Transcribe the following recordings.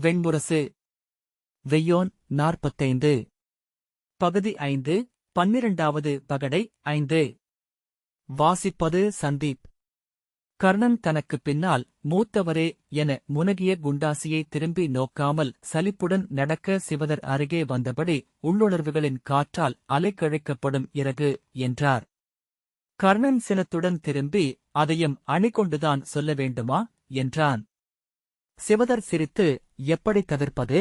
வெண்முரசு. வெய்யோன் 45. பகுதி 5, 12வது பகடை 5. வாசிப்பது சந்தீப். கர்ணன் தனக்குப் பின்னால் மூத்தவரே என முனகிய குண்டாசியை திரும்பி நோக்காமல் சலிப்புடன் நடக்க சிவதர் அருகே வந்தபடி உள்ளுணர்வுகளின் காற்றால் அலைக்கழிக்கப்படும் இறகு என்றார். கர்ணன் சினத்துடன் திரும்பி, அதையும் அணிகொண்டுதான் சொல்ல வேண்டுமா என்றான். சிவதர் சிரித்து, எப்படி தவிர்ப்பது?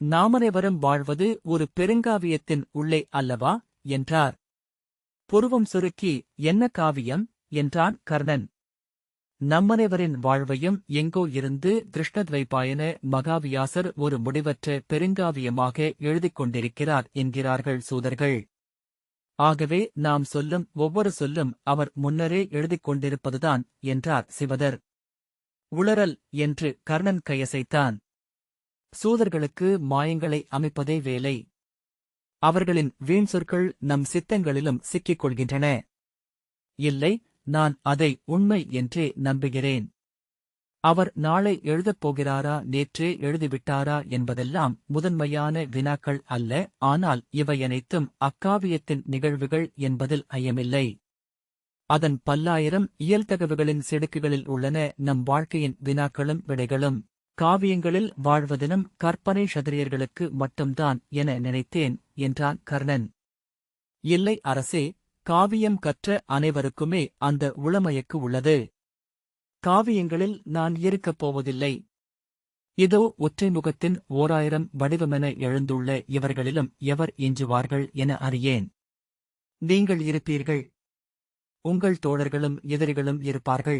நாமனைவரும் வாழ்வது ஒரு பெருங்காவியத்தின் உள்ளே அல்லவா என்றார். புருவம் சுருக்கி, என்ன காவியம் என்றான் கர்ணன். நம்மனைவரின் வாழ்வையும் எங்கோ இருந்து கிருஷ்ணத்வைபாயன மகாவியாசர் ஒரு முடிவற்ற பெருங்காவியமாக எழுதிக் கொண்டிருக்கிறார் என்கிறார்கள் சூதர்கள். ஆகவே நாம் சொல்லும் ஒவ்வொரு சொல்லும் அவர் முன்னரே எழுதிக் கொண்டிருப்பதுதான் என்றார் சிவதர். உளறல் என்று கர்ணன் கையசைத்தான். சூதர்களுக்கு மாயங்களை அமைப்பதே வேலை. அவர்களின் வீண் சொற்கள் நம் சித்தங்களிலும் சிக்கிக் கொள்கின்றன. இல்லை, நான் அதை உண்மை என்றே நம்புகிறேன். அவர் நாளை எழுதப் போகிறாரா, நேற்றே எழுதிவிட்டாரா என்பதெல்லாம் முதன்மையான வினாக்கள் அல்ல. ஆனால் இவையனைத்தும் அக்காவியத்தின் நிகழ்வுகள் என்பதில் ஐயமில்லை. அதன் பல்லாயிரம் இயல்தகவுகளின் செடுக்குகளில் உள்ளன நம் வாழ்க்கையின் வினாக்களும் விடைகளும். காவியங்களில் வாழ்வதினும் கற்பனை சதிரியர்களுக்கு மட்டும்தான் என நினைத்தேன் என்றான் கர்ணன். இல்லை அரசே, காவியம் கற்ற அனைவருக்குமே அந்த உளமயக்கு உள்ளது. காவியங்களில் நான் இருக்கப் போவதில்லை. இதோ ஒற்றைமுகத்தின் 1000 வடிவமென எழுந்துள்ள இவர்களிலும் எவர் எஞ்சுவார்கள் என அறியேன். நீங்கள் இருப்பீர்கள். உங்கள் தோழர்களும் எதிரிகளும் இருப்பார்கள்.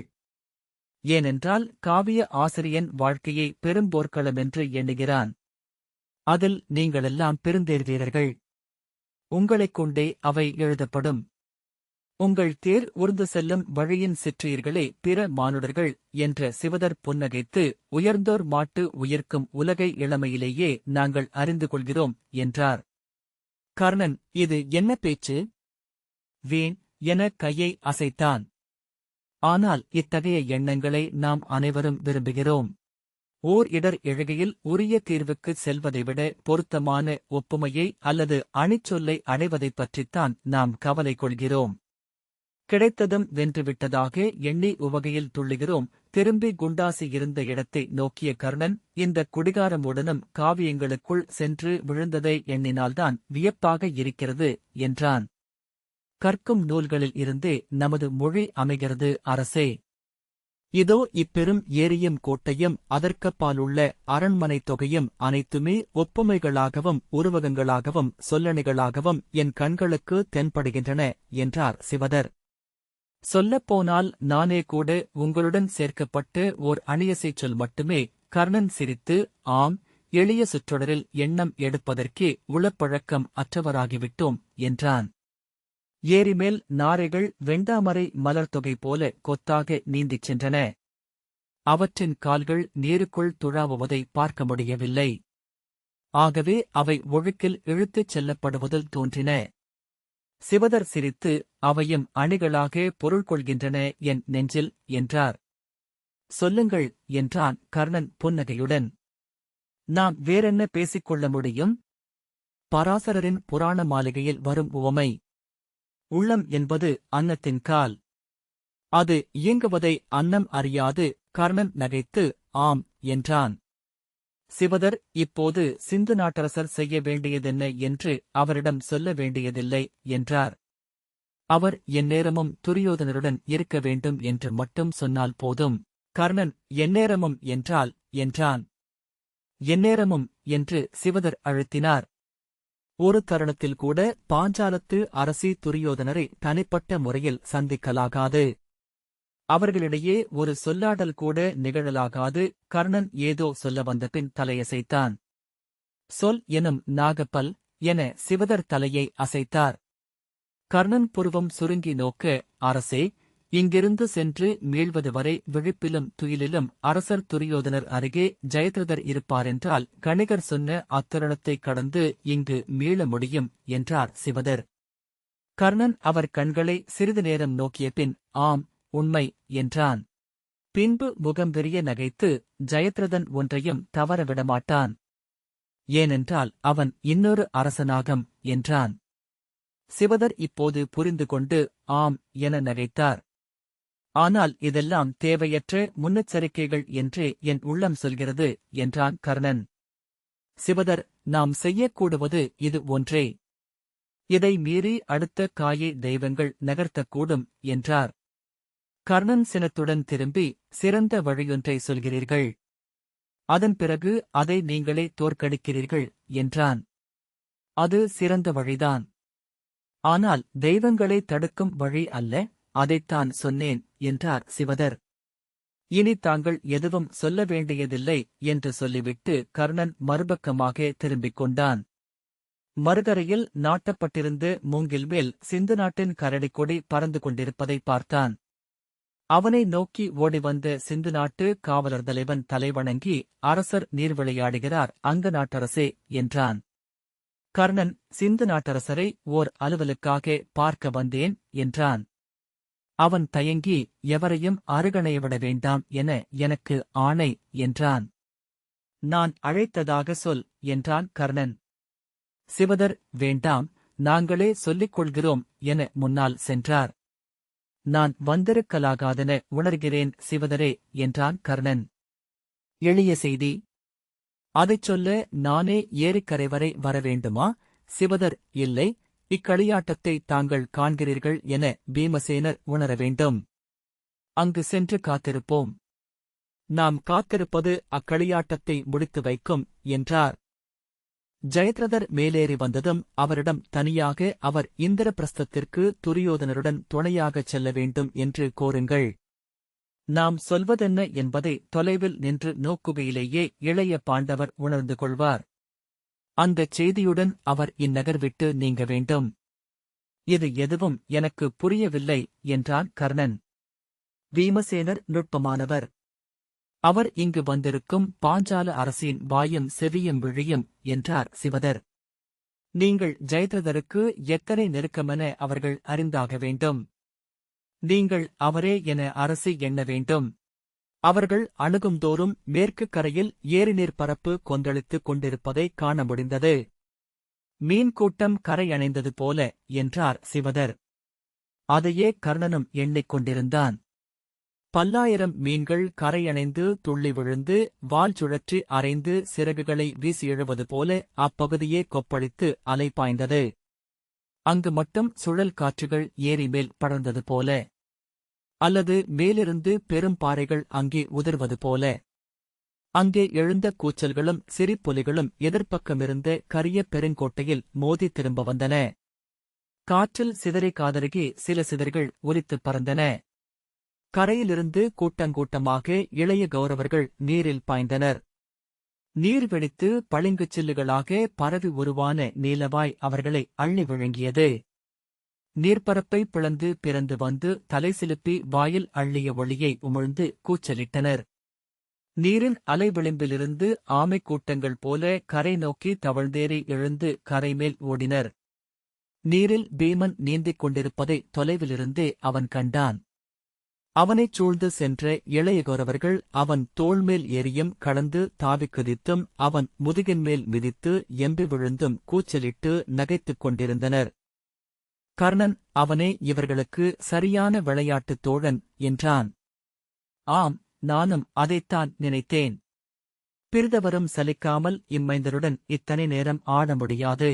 ஏனென்றால் காவிய ஆசிரியன் வாழ்க்கையை பெரும்போர்க்களமென்று எண்ணுகிறான். அதில் நீங்களெல்லாம் பெருந்தேர்வீரர்கள். உங்களைக் கொண்டே அவை எழுதப்படும். உங்கள் தேர் உர்ந்து செல்லும் வழியின் சிற்றீர்களே பிற மானுடர்கள் என்ற சிவதர் புன்னகைத்து, உயர்ந்தோர் மாட்டு உயிர்க்கும் உலகை இளமையிலேயே நாங்கள் அறிந்து கொள்கிறோம் என்றார். கர்ணன், இது என்ன பேச்சு? வீண் என கையை அசைத்தான். ஆனால் இத்தகைய எண்ணங்களை நாம் அனைவரும் விரும்புகிறோம். ஓர் இடர் எழுகையில் உரிய தீர்வுக்குச் செல்வதைவிட பொருத்தமான ஒப்புமையை அல்லது அணிச்சொல்லை அடைவதைப் பற்றித்தான் நாம் கவலை கொள்கிறோம். கிடைத்ததும் வென்றுவிட்டதாக எண்ணி உவகையில் துள்ளுகிறோம். திரும்பி குண்டாசி இருந்த இடத்தை நோக்கிய கர்ணன், இந்த குடிகாரமுடனும் காவியங்களுக்குள் சென்று விழுந்ததை எண்ணினால்தான் வியப்பாக இருக்கிறது என்றான். கற்கும் நூல்களில் இருந்தே நமது மொழி அமைகிறது அரசே. இதோ இப்பெரும் ஏரியும் கோட்டையும் அதற்கப்பாலுள்ள அரண்மனை தொகையும் அனைத்துமே ஒப்புமைகளாகவும் உருவகங்களாகவும் சொல்லணிகளாகவும் என் கண்களுக்கு தென்படுகின்றன என்றார் சிவதர். சொல்லப்போனால் நானே கூட உங்களுடன் சேர்க்கப்பட்டு ஓர் அணியசைச் சொல் மட்டுமே. கர்ணன் சிரித்து, ஆம், எளிய சுற்றொடரில் எண்ணம் எடுப்பதற்கே உளப்பழக்கம் அற்றவராகிவிட்டோம் என்றான். ஏரிமேல் நாரைகள் வெண்டாமரை மலர்தொகை போல கொத்தாக நீந்திச் சென்றன. அவற்றின் கால்கள் நீருக்குள் துழாவுவதை பார்க்க முடியவில்லை. ஆகவே அவை ஒழுக்கில் இழுத்துச் செல்லப்படுவதில் தோன்றின. சிவதர் சிரித்து, அவையும் அணிகளாக பொருள் கொள்கின்றன என் நெஞ்சில் என்றார். சொல்லுங்கள் என்றான் கர்ணன் புன்னகையுடன். நாம் வேறென்ன பேசிக்கொள்ள முடியும்? பராசரரின் புராண மாளிகையில் வரும் உவமை. உள்ளம் என்பது அன்னத்தின் கால். அது இயங்குவதை அன்னம் அறியாது. கர்ணன் நகைத்து, ஆம் என்றான். சிவதர், இப்போது சிந்து நாட்டரசர் செய்ய வேண்டியதென்ன என்று அவரிடம் சொல்ல வேண்டியதில்லை என்றார். அவர் எந்நேரமும் துரியோதனருடன் இருக்க வேண்டும் என்று மட்டும் சொன்னால் போதும். கர்ணன், எந்நேரமும் என்றால் என்றான். எந்நேரமும் என்று சிவதர் அழுத்தினார். ஒரு தருணத்தில் கூட பாஞ்சாலத்து அரசி துரியோதனரை தனிப்பட்ட முறையில் சந்திக்கலாகாது. அவர்களிடையே ஒரு சொல்லாடல் கூட நிகழலாகாது. கர்ணன் ஏதோ சொல்ல வந்தபின் தலையசைத்தான். சொல் எனும் நாகப்பல் என சிவதர் தலையை அசைத்தார். கர்ணன் புருவம் சுருங்கி நோக்க, அரசே, இங்கிருந்து சென்று மீள்வது வரை விழிப்பிலும் துயிலிலும் அரசர் துரியோதனர் அருகே ஜெயத்ரதர் இருப்பாரென்றால் கணிகர் சொன்ன அத்தருணத்தைக் கடந்து இங்கு மீள முடியும் என்றார் சிவதர். கர்ணன் அவர் கண்களை சிறிது நேரம் நோக்கிய பின், ஆம், உண்மை என்றான். பின்பு முகம் விரிய நகைத்து ஜெயத்ரதன் ஒன்றையும் தவற விடமாட்டான். ஏனென்றால் அவன் இன்னொரு அரசனாகம் என்றான். சிவதர் இப்போது புரிந்து கொண்டு ஆம் என நகைத்தார். ஆனால் இதெல்லாம் தேவையற்ற முன்னெச்சரிக்கைகள் என்றே என் உள்ளம் சொல்கிறது என்றான் கர்ணன். சிவதர், நாம் செய்யக்கூடுவது இது ஒன்றே. இதை மீறி அடுத்த காயை தெய்வங்கள் நகர்த்தக்கூடும் என்றார். கர்ணன் சினத்துடன் திரும்பி, சிறந்த வழியொன்றை சொல்கிறீர்கள். அதன் பிறகு அதை நீங்களே தோற்கடிக்கிறீர்கள் என்றான். அது சிறந்த வழிதான். ஆனால் தெய்வங்களை தடுக்கும் வழி அல்ல, அதைத்தான் சொன்னேன் என்றார் சிவதர். இனி தாங்கள் எதுவும் சொல்ல வேண்டியதில்லை என்று சொல்லிவிட்டு கர்ணன் மறுபக்கமாக திரும்பிக் கொண்டான். மறுகரையில் நாட்டப்பட்டிருந்த மூங்கில் மேல் சிந்து நாட்டின் கரடிக்கொடி பறந்து கொண்டிருப்பதை பார்த்தான். அவனை நோக்கி ஓடிவந்த சிந்து நாட்டு காவலர் தலைவன் தலைவணங்கி, அரசர் நீர் விளையாடுகிறார் அங்க நாட்டரசே என்றான். கர்ணன், சிந்து நாட்டரசரை ஓர் அலுவலுக்காக பார்க்க வந்தேன் என்றான். அவன் தயங்கி, எவரையும் அருகணையவிட வேண்டாம் என எனக்கு ஆணை என்றான். நான் அழைத்ததாக சொல் என்றான் கர்ணன். சிவதர், வேண்டாம், நாங்களே சொல்லிக் கொள்கிறோம் என முன்னால் சென்றார். நான் வந்திருக்கலாகாதென உணர்கிறேன் சிவதரே என்றான் கர்ணன். எளிய செய்தி. அதைச் சொல்ல நானே ஏரிக்கரை வரை வரவேண்டுமா? சிவதர், இல்லை, இக்களியாட்டத்தை தாங்கள் காண்கிறீர்கள் என பீமசேனர் உணர வேண்டும். அங்கு சென்று காத்திருப்போம். நாம் காத்திருப்பது அக்களியாட்டத்தை முடித்து வைக்கும் என்றார். ஜெயத்ரதர் மேலேறி வந்ததும் அவரிடம் தனியாக அவர் இந்திரபிரஸ்தத்திற்கு துரியோதனருடன் துணையாகச் செல்ல வேண்டும் என்று கோருங்கள். நாம் சொல்வதென்ன என்பதை தொலைவில் நின்று நோக்குகையிலேயே இளைய பாண்டவர் உணர்ந்து கொள்வார். அந்தச் செய்தியுடன் அவர் இந்நகர் விட்டு நீங்க வேண்டும். இது எதுவும் எனக்கு புரியவில்லை என்றான் கர்ணன். பீமசேனர் நுட்பமானவர். அவர் இங்கு வந்திருக்கும் பாஞ்சால அரசின் வாயும் செவியும் விழியும் என்றார் சிவதர். நீங்கள் ஜெயத்ரதருக்கு எத்தனை நெருக்கமென அவர்கள் அறிந்தாக வேண்டும். நீங்கள் அவரே என அரசி எண்ண வேண்டும். அவர்கள் அணுகும்தோறும் மேற்குக் கரையில் ஏரிநீர் பரப்பு கொந்தளித்துக் கொண்டிருப்பதை காண முடிந்தது. மீன் கூட்டம் கரையணைந்தது போல என்றார் சிவதர். அதையே கர்ணனும் எண்ணிக்கொண்டிருந்தான். பல்லாயிரம் மீன்கள் கரையணைந்து துள்ளி விழுந்து வால் சுழற்றி அரைந்து சிறகுகளை வீசி எழுவது போல அப்பகுதியே கொப்பளித்து அலை பாய்ந்தது. அங்கு மட்டும் சுழல் காற்றுகள் ஏரி மேல் படர்ந்தது போல, அல்லது மேலிருந்து பெரும் பாறைகள் அங்கே உதிர்வது போல. அங்கே எழுந்த கூச்சல்களும் சிரிப்பொலிகளும் எதிர்ப்பக்கமிருந்த கரிய பெருங்கோட்டையில் மோதி திரும்ப வந்தன. காற்றில் சிதறி காதருகே சில சிதறுகள் ஒலித்துப் பறந்தன. கரையிலிருந்து கூட்டங்கூட்டமாக இளைய கௌரவர்கள் நீரில் பாய்ந்தனர். நீர் வெடித்து பளிங்குச் சில்லுகளாக பரவி உருவான நீலவாய் அவர்களை அள்ளி விழுங்கியது. நீர்ப்பரப்பை பிளந்து பிறந்து வந்து தலை சிலுப்பி வாயில் அள்ளிய ஒளியை உமிழ்ந்து கூச்சலிட்டனர். நீரின் அலை விளிம்பிலிருந்து ஆமைக் கூட்டங்கள் போல கரை நோக்கி தவழ்ந்தேறி எழுந்து கரைமேல் ஓடினர். நீரில் பீமன் நீந்திக் கொண்டிருப்பதை தொலைவிலிருந்தே அவன் கண்டான். அவனைச் சூழ்ந்து சென்ற இளைய கௌரவர்கள் அவன் தோள்மேல் ஏறியும் கடந்து தாவிக் குதித்தும் அவன் முதுகின்மேல் மிதித்து எம்பி விழுந்தும் கூச்சலிட்டு நகைத்துக் கொண்டிருந்தனர். கர்ணன், அவனே இவர்களுக்கு சரியான விளையாட்டுத் தோழன் என்றான். ஆம், நானும் அதைத்தான் நினைத்தேன். பிறிதவரும் சலிக்காமல் இம்மைந்தருடன் இத்தனை நேரம் ஆட முடியாது.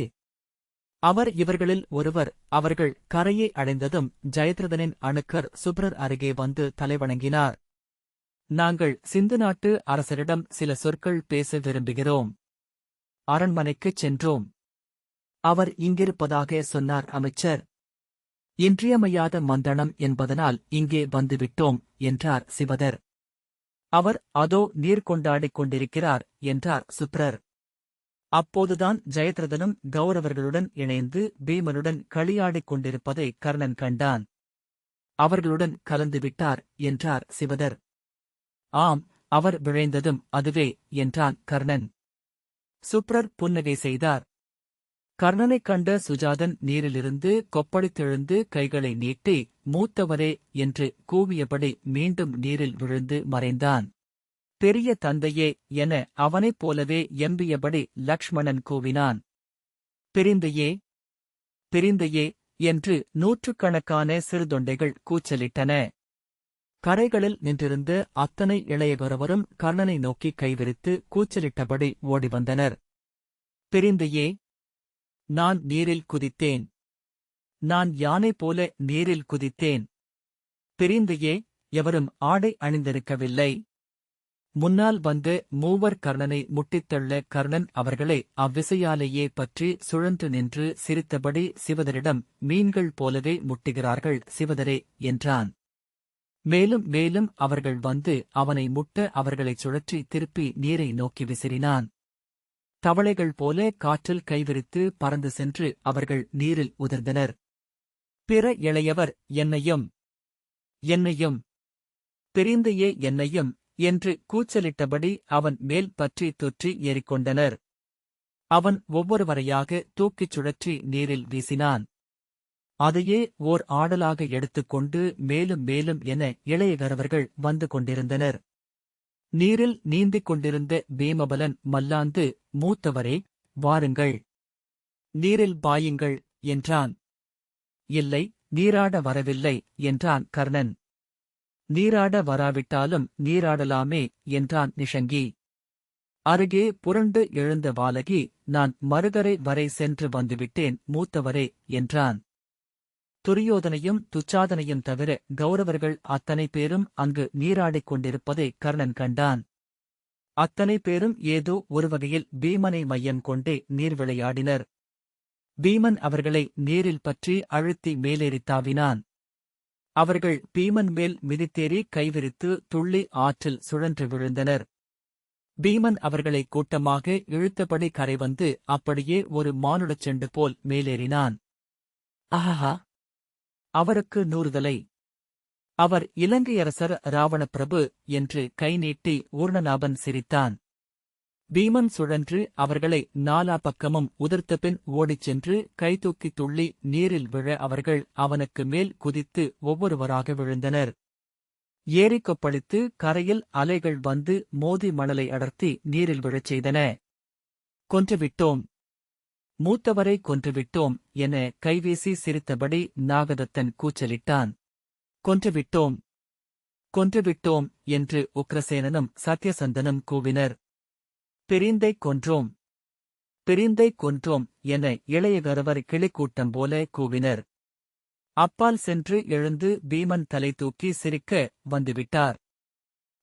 அவர் இவர்களில் ஒருவர். அவர்கள் கரையை அடைந்ததும் ஜெயத்ரதனின் அணுக்கர் சுப்ரர் அருகே வந்து தலைவணங்கினார். நாங்கள் சிந்து நாட்டு அரசரிடம் சில சொற்கள் பேச விரும்புகிறோம். அரண்மனைக்குச் சென்றோம். அவர் இங்கிருப்பதாக சொன்னார் அமைச்சர். இன்றியமையாத மந்தனம் என்பதனால் இங்கே வந்துவிட்டோம் என்றார் சிவதர். அவர் அதோ நீர் கொண்டாடிக் கொண்டிருக்கிறார் என்றார் சுப்ரர். அப்போதுதான் ஜெயத்ரதனும் கௌரவர்களுடன் இணைந்து பீமனுடன் களியாடிக் கொண்டிருப்பதை கர்ணன் கண்டான். அவர்களுடன் கலந்துவிட்டார் என்றார் சிவதர். ஆம், அவர் விழைந்ததும் அதுவே என்றான் கர்ணன். சுப்ரர் புன்னகை செய்தார். கர்ணனைக் கண்ட சுஜாதன் நீரிலிருந்து கொப்பளித்தெழுந்து கைகளை நீட்டி, மூத்தவரே என்று கூவியபடி மீண்டும் நீரில் விழுந்து மறைந்தான். பெரிய தந்தையே என அவனைப் போலவே எம்பியபடி லக்ஷ்மணன் கூவினான். பிரிந்தையே, பிரிந்தையே என்று நூற்றுக்கணக்கான சிறுதொண்டைகள் கூச்சலிட்டன. கரைகளில் நின்றிருந்த அத்தனை இளையகொருவரும் கர்ணனை நோக்கி கைவிரித்து கூச்சலிட்டபடி ஓடிவந்தனர். பிரிந்தையே, நான் நீரில் குதித்தேன். நான் யானை போல நீரில் குதித்தேன். பிரிந்தையே, எவரும் ஆடை அணிந்திருக்கவில்லை. முன்னால் வந்து மூவர் கர்ணனை முட்டித்தள்ள கர்ணன் அவர்களை அவ்விசையாலேயே பற்றி சுழன்று நின்று சிரித்தபடி சிவதரிடம் மீன்கள் போலவே முட்டுகிறார்கள் சிவதரே என்றான். மேலும் மேலும் அவர்கள் வந்து அவனை முட்ட அவர்களைச் சுழற்றி திருப்பி நீரை நோக்கி விசிறினான். தவளைகள் போல காற்றில் கைவிரித்து பறந்து சென்று அவர்கள் நீரில் உதிர்ந்தனர். பிற இளையவர் என்னையும் என்னையும் பிரிந்தையே என்னையும் என்று கூச்சலிட்டபடி அவன் மேல் பற்றி தொற்றி ஏறிக்கொண்டனர். அவன் ஒவ்வொருவரையாக தூக்கிச் சுழற்றி நீரில் வீசினான். அதையே ஓர் ஆடலாக எடுத்துக்கொண்டு மேலும் மேலும் என இளையகரவர்கள் வந்து கொண்டிருந்தனர். நீரில் நீந்திக் கொண்டிருந்த பீமபலன் மல்லாந்து, மூத்தவரே, வாருங்கள், நீரில் பாயுங்கள் என்றான். இல்லை, நீராட வரவில்லை என்றான் கர்ணன். நீராட வராவிட்டாலும் நீராடலாமே என்றான் நிஷங்கி. அருகே புரண்டு எழுந்த வாலகி, நான் மறுகரை வரை சென்று வந்துவிட்டேன் மூத்தவரே என்றான். துரியோதனையும் துச்சாதனையும் தவிர கௌரவர்கள் அத்தனை பேரும் அங்கு நீராடிக் கொண்டிருப்பதை கர்ணன் கண்டான். அத்தனை பேரும் ஏதோ ஒரு வகையில் பீமனை மையம் கொண்டே நீர் விளையாடினர். பீமன் அவர்களை நீரில் பற்றி அழுத்தி மேலேறித் தாவினான். அவர்கள் பீமன் மேல் மிதித்தேறி கைவிரித்து துள்ளி ஆற்றில் சுழன்று விழுந்தனர். பீமன் அவர்களை கூட்டமாக இழுத்தபடி கரை வந்து அப்படியே ஒரு மானுடச் செண்டு போல் மேலேறினான். ஆஹா! அவருக்கு நூறுதலை! அவர் இலங்கையரசர் ராவணப்பிரபு என்று கை நீட்டி ஊர்ணநாபன் சிரித்தான். பீமன் சுழன்று அவர்களை நாலா பக்கமும் உதிர்த்தபின் ஓடிச் சென்று கைதூக்கி துள்ளி நீரில் விழ அவர்கள் அவனுக்கு மேல் குதித்து ஒவ்வொருவராக விழுந்தனர். ஏரி கொப்பளித்து கரையில் அலைகள் வந்து மோதி மணலை அடர்த்தி நீரில் விழச் செய்தன. கொன்றுவிட்டோம், மூத்தவரை கொன்றுவிட்டோம் என கைவீசி சிரித்தபடி நாகதத்தன் கூச்சலிட்டான். கொன்றுவிட்டோம், கொன்றுவிட்டோம் என்று உக்ரசேனனும் சத்யசந்தனும் கூவினர். பிரிந்தைக் கொன்றோம், பிரிந்தைக் கொன்றோம் என இளையகரவர் கிளிக்கூட்டம் போல கூவினர். அப்பால் சென்று எழுந்து பீமன் தலை தூக்கி சிரிக்க, வந்துவிட்டார்,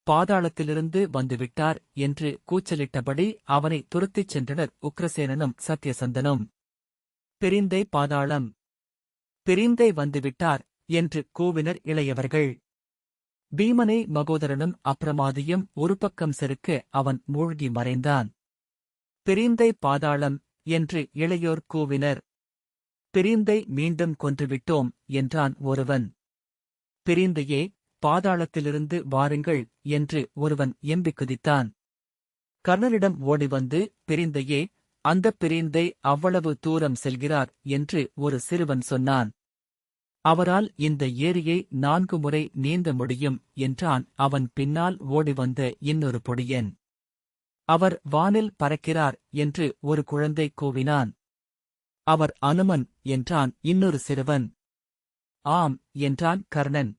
பாதாளத்திலிருந்து வந்துவிட்டார் என்று கூச்சலிட்டபடி அவனை துரத்திச் சென்றனர் உக்ரசேனனும் சத்யசந்தனும். பிரிந்தை பாதாளம், பிரிந்தை வந்துவிட்டார் என்று கூவினர் இளையவர்கள். பீமனை மகோதரனும் அப்பிரமாதியும் ஒரு பக்கம் செருக்க அவன் மூழ்கி மறைந்தான். பிரிந்தை பாதாளம் என்று இளையோர் கூவினர். பிரிந்தை மீண்டும் கொன்றுவிட்டோம் என்றான் ஒருவன். பிரிந்தையே, பாதாளத்திலிருந்து வாருங்கள் என்று ஒருவன் எம்பிக் குதித்தான். கர்ணனிடம் ஓடிவந்து, பிரிந்தையே, அந்தப் பிரிந்தை அவ்வளவு தூரம் செல்கிறார் என்று ஒரு சிறுவன் சொன்னான். அவரால் இந்த ஏரியை 4 முறை நீந்த முடியும் என்றான் அவன் பின்னால் ஓடிவந்த இன்னொரு பொடியன். அவர் வானில் பறக்கிறார் என்று ஒரு குழந்தை கூவினான். அவர் அனுமன் என்றான் இன்னொரு சிறுவன். ஆம் என்றான் கர்ணன்.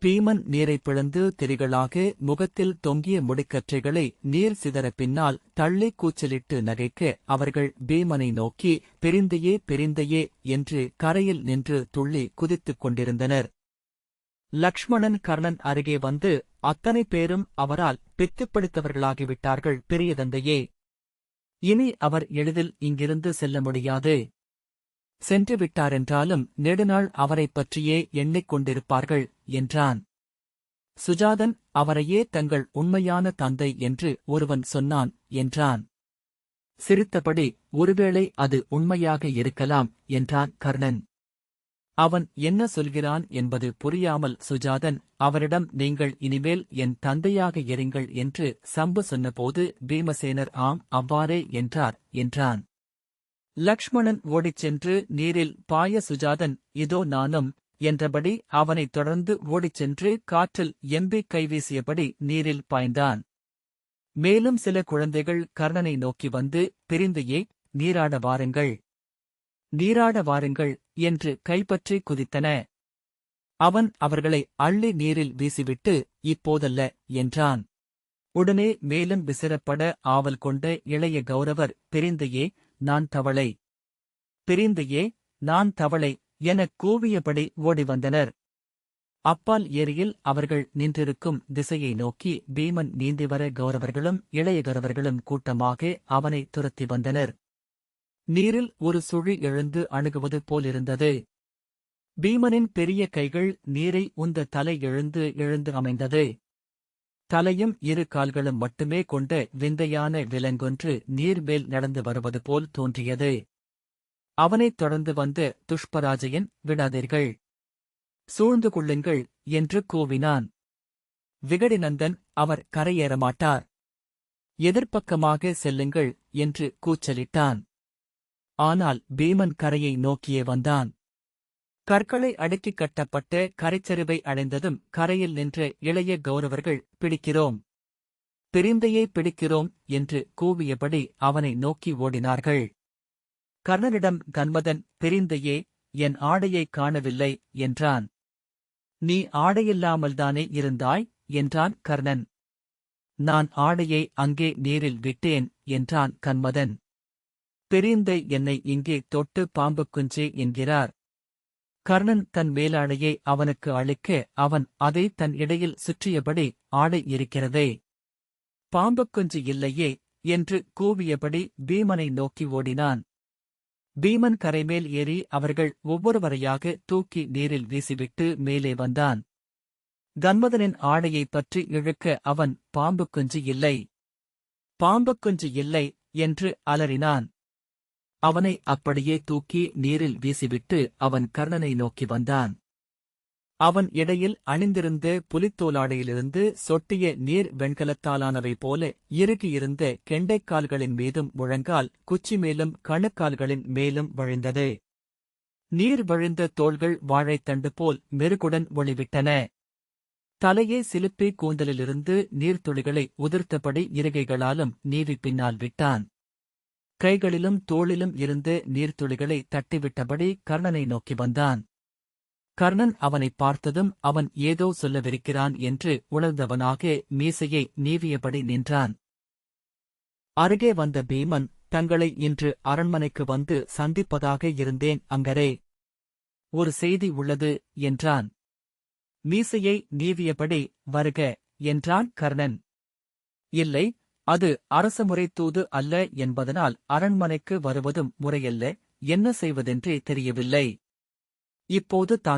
பீமன் நீரைப் பிளந்து திரிகளாக முகத்தில் தொங்கிய முடிக்கற்றைகளை நீர் சிதற பின்னால் தள்ளி கூச்சலிட்டு நகைக்க அவர்கள் பீமனை நோக்கி, பிரிந்தையே பிரிந்தையே என்று கரையில் நின்று துள்ளி குதித்துக் கொண்டிருந்தனர். லக்ஷ்மணன் கர்ணன் அருகே வந்து, அத்தனை பேரும் அவரால் பித்துப்பிடித்தவர்களாகிவிட்டார்கள் பெரிய தந்தையே. இனி அவர் எளிதில் இங்கிருந்து செல்ல முடியாது. சென்று விட்டாரென்றாலும் நெடுநாள் அவரைப் பற்றியே எண்ணிக் கொண்டிருப்பார்கள் என்றான். சுஜாதன், அவரையே தங்கள் உண்மையான தந்தை என்று ஒருவன் சொன்னான் என்றான். சிரித்தபடி, ஒருவேளை அது உண்மையாக இருக்கலாம் என்றான் கர்ணன். அவன் என்ன சொல்கிறான் என்பது புரியாமல் சுஜாதன் அவரிடம், நீங்கள் இனிமேல் என் தந்தையாக இருங்கள் என்று சம்பு சொன்னபோது பீமசேனர் ஆம் அவ்வாறே என்றார் என்றான். லக்ஷ்மணன் ஓடிச் சென்று நீரில் பாய சுஜாதன் இதோ நானும் என்றபடி அவனைத் தொடர்ந்து ஓடிச் சென்று காற்றில் எம்பி கைவீசியபடி நீரில் பாய்ந்தான். மேலும் சில குழந்தைகள் கர்ணனை நோக்கி வந்து பிரிந்தையே நீராட வாருங்கள், நீராட வாருங்கள் என்று கைப்பற்றி குதித்தன. அவன் அவர்களை அள்ளி நீரில் வீசிவிட்டு இப்போதல்ல என்றான். உடனே மேலும் விசிறப்பட ஆவல் கொண்ட இளைய கௌரவர் பிரிந்தையே நான் தவளை, பிரிந்தையே நான் தவளை எனக் கூவியபடி ஓடிவந்தனர். அப்பால் ஏரியில் அவர்கள் நின்றிருக்கும் திசையை நோக்கி பீமன் நீந்திவர கௌரவர்களும் இளைய கௌரவர்களும் கூட்டமாக அவனை துரத்தி வந்தனர். நீரில் ஒரு சுழி எழுந்து அணுகுவது போலிருந்தது. பீமனின் பெரிய கைகள் நீரை உந்த தலை எழுந்து அமைந்தது. தலையும் இரு கால்களும் மட்டுமே கொண்ட விந்தையான விலங்கொன்று நீர்மேல் நடந்து வருவது போல் தோன்றியது. அவனைத் தொடர்ந்து வந்த துஷ்பராஜயன் விடாதீர்கள், சூழ்ந்து கொள்ளுங்கள் என்று கூவினான். விகடிநந்தன் அவர் கரையேறமாட்டார், எதிர்ப்பக்கமாக செல்லுங்கள் என்று கூச்சலிட்டான். ஆனால் பீமன் கரையை நோக்கியே வந்தான். கற்களை அடுக்கிக் கட்டப்பட்ட கரைச்சரிவை அடைந்ததும் கரையில் நின்ற இளைய கௌரவர்கள் பிடிக்கிறோம், பிரிந்தையை பிடிக்கிறோம் என்று கூவியபடி அவனை நோக்கி ஓடினார்கள். கர்ணனிடம் கன்மதன் பிரிந்தையே என் ஆடையைக் காணவில்லை என்றான். நீ ஆடையில்லாமல்தானே இருந்தாய் என்றான் கர்ணன். நான் ஆடையை அங்கே நீரில் விட்டேன் என்றான் கன்மதன். பிரிந்தை என்னை இங்கே தொட்டு பாம்புக்குஞ்சே என்கிறார். கர்ணன் தன் மேலாடையை அவனுக்கு அளிக்க அவன் அதை தன் இடையில் சுற்றியபடி ஆடை இருக்கிறதே, பாம்புக்குஞ்சு இல்லையே என்று கூவியபடி பீமனை நோக்கி ஓடினான். பீமன் கரைமேல் ஏறி அவர்கள் ஒவ்வொருவரையாக தூக்கி நீரில் வீசிவிட்டு மேலே வந்தான். கன்மதனின் ஆடையைப் பற்றி இழுக்க அவன் பாம்புக்குஞ்சு இல்லை, பாம்புக்குஞ்சு இல்லை என்று அலறினான். அவனை அப்படியே தூக்கி நீரில் வீசிவிட்டு அவன் கர்ணனை நோக்கி வந்தான். அவன் இடையில் அணிந்திருந்த புலித்தோலாடையிலிருந்து சொட்டிய நீர் வெண்கலத்தாலானவை போல இறுகியிருந்த கெண்டைக்கால்களின் மீதும் முழங்கால் குச்சி மேலும் கணுக்கால்களின் மேலும் வழிந்தது. நீர் வழிந்த தோள்கள் வாழைத்தண்டு போல் மெருகுடன் ஒளிவிட்டன. தலையே சிலுப்பி கூந்தலிலிருந்து நீர்த்துளிகளை உதிர்த்தபடி இறகைகளாலும் நீவி பின்னால் விட்டான். கைகளிலும் தோளிலும் இருந்த நீர்த்துளிகளை தட்டிவிட்டபடி கர்ணனை நோக்கி வந்தான். கர்ணன் அவனைப் பார்த்ததும் அவன் ஏதோ சொல்லவிருக்கிறான் என்று உணர்ந்தவனாக மீசையை நீவியபடி நின்றான். அருகே வந்த பீமன் தங்களை இன்று அரண்மனைக்கு வந்து சந்திப்பதாக இருந்தேன் அங்கரே, ஒரு செய்தி உள்ளது என்றான். மீசையை நீவியபடி வருக என்றான் கர்ணன். இல்லை, அது அரசமுறை தூது அல்ல என்பதனால் அரண்மனைக்கு வருவதும் முறையல்ல, என்ன செய்வதென்றே தெரியவில்லை. இப்போது தான்